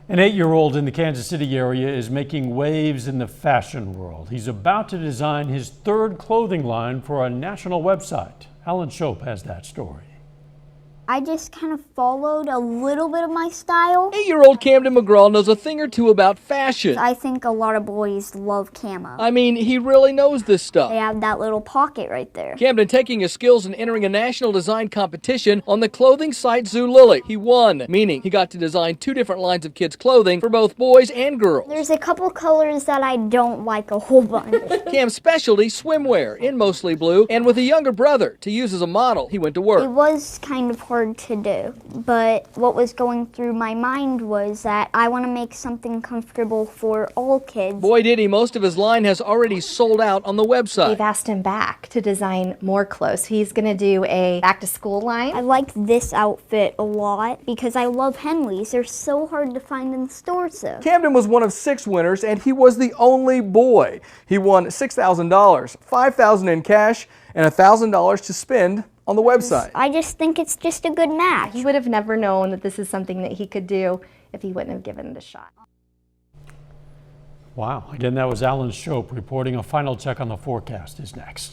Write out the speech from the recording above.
An 8-year-old in the Kansas City area is making waves in the fashion world. He's about to design his third clothing line for a national website. Alan Shope has that story. I just kind of followed a little bit of my style. 8-year-old Camden McGraw knows a thing or two about fashion. I think a lot of boys love camo. I mean, he really knows this stuff. They have that little pocket right there. Camden taking his skills and entering a national design competition on the clothing site Zulily. He won, meaning he got to design 2 different lines of kids' clothing for both boys and girls. There's a couple colors that I don't like a whole bunch. Cam's specialty, swimwear, in mostly blue, and with a younger brother to use as a model, he went to work. It was kind of hard to do, but what was going through my mind was that I want to make something comfortable for all kids. Boy, did he. Most of his line has already sold out on the website. We've asked him back to design more clothes. He's going to do a back-to-school line. I like this outfit a lot because I love Henleys. They're so hard to find in the stores though. Camden was one of 6 winners, and he was the only boy. He won $6,000, $5,000 in cash, and $1,000 to spend on the website. I just think it's just a good match. He would have never known that this is something that he could do if he wouldn't have given it a shot. Wow. Again, that was Alan Shope reporting. A final check on the forecast is next.